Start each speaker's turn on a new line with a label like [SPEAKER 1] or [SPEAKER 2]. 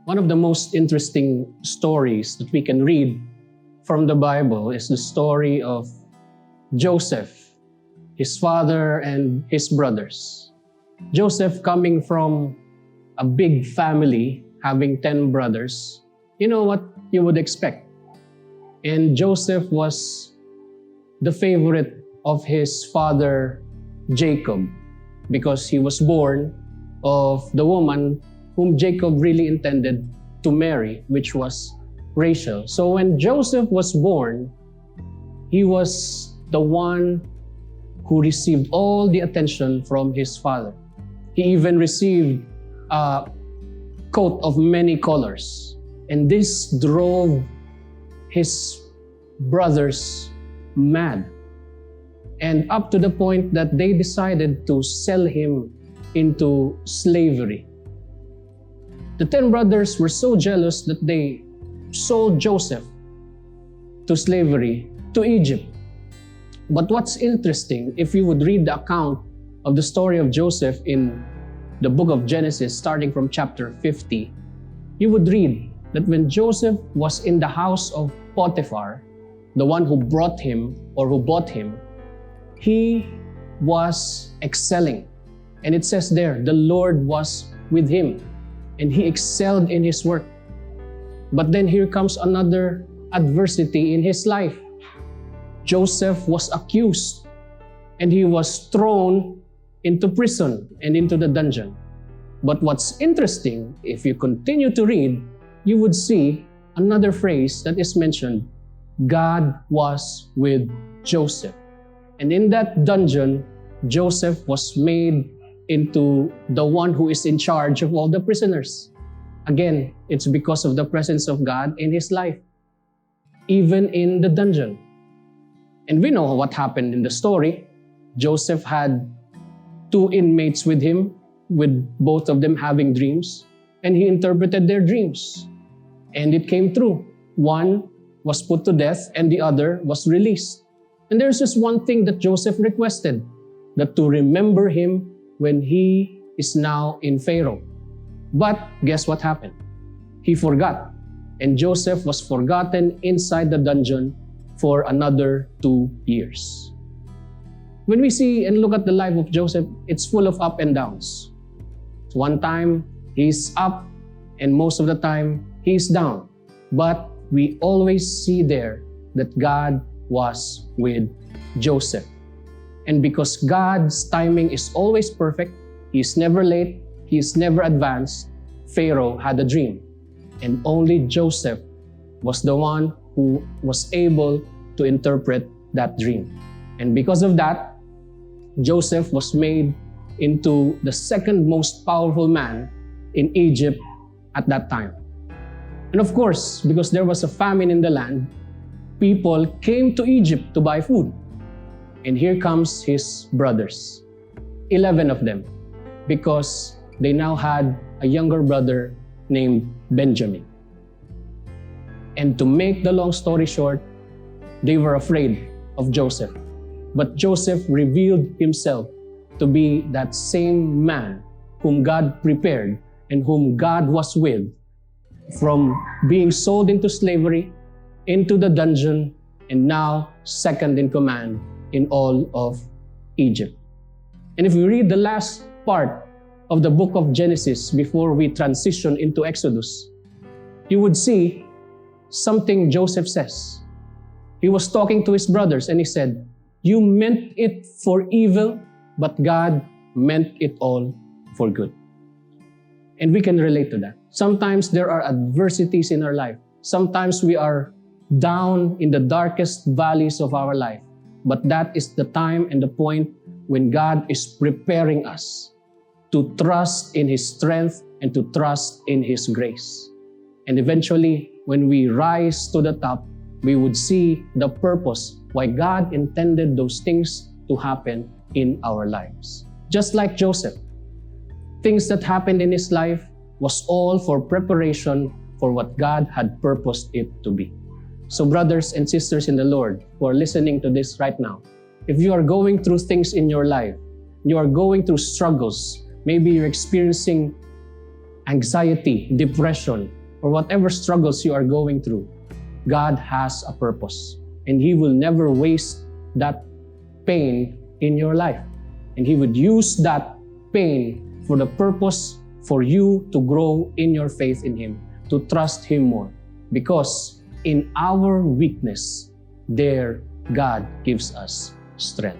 [SPEAKER 1] One of the most interesting stories that we can read from the Bible is the story of Joseph, his father, and his brothers. Joseph, coming from a big family, having 10 brothers, you know what you would expect. And Joseph was the favorite of his father Jacob because he was born of the woman whom Jacob really intended to marry, which was Rachel. So when Joseph was born, he was the one who received all the attention from his father. He even received a coat of many colors. And this drove his brothers mad. And up to the point that they decided to sell him into slavery. The 10 brothers were so jealous that they sold Joseph to slavery to Egypt. But what's interesting, if you would read the account of the story of Joseph in the book of Genesis, starting from chapter 50, you would read that when Joseph was in the house of Potiphar, the one who brought him or who bought him, he was excelling. And it says there, the Lord was with him and he excelled in his work. But then here comes another adversity in his life. Joseph was accused and he was thrown into prison and into the dungeon. But what's interesting, if you continue to read, you would see another phrase that is mentioned, God was with Joseph. And in that dungeon, Joseph was made into the one who is in charge of all the prisoners. Again, it's because of the presence of God in his life, even in the dungeon. And we know what happened in the story. Joseph had 2 inmates with him, with both of them having dreams, and he interpreted their dreams. And it came true. One was put to death and the other was released. And there's just one thing that Joseph requested, that to remember him when he is now in Pharaoh. But guess what happened? He forgot. And Joseph was forgotten inside the dungeon for another 2 years. When we see and look at the life of Joseph, it's full of up and downs. One time, he's up, and most of the time, he's down. But we always see there that God was with Joseph. And because God's timing is always perfect, He's never late, He's never advanced, Pharaoh had a dream. And only Joseph was the one who was able to interpret that dream. And because of that, Joseph was made into the second most powerful man in Egypt at that time. And of course, because there was a famine in the land, people came to Egypt to buy food. And here comes his brothers, 11 of them, because they now had a younger brother named Benjamin. And to make the long story short, they were afraid of Joseph. But Joseph revealed himself to be that same man whom God prepared and whom God was with from being sold into slavery, into the dungeon, and now second in command in all of Egypt. And if we read the last part of the book of Genesis before we transition into Exodus, you would see something Joseph says. He was talking to his brothers and he said, "You meant it for evil, but God meant it all for good." And we can relate to that. Sometimes there are adversities in our life. Sometimes we are down in the darkest valleys of our life. But that is the time and the point when God is preparing us to trust in His strength and to trust in His grace. And eventually, when we rise to the top, we would see the purpose why God intended those things to happen in our lives. Just like Joseph, things that happened in his life was all for preparation for what God had purposed it to be. So brothers and sisters in the Lord who are listening to this right now, if you are going through things in your life, you are going through struggles, maybe you're experiencing anxiety, depression, or whatever struggles you are going through, God has a purpose. And He will never waste that pain in your life. And He would use that pain for the purpose for you to grow in your faith in Him, to trust Him more. Because in our weakness, there God gives us strength.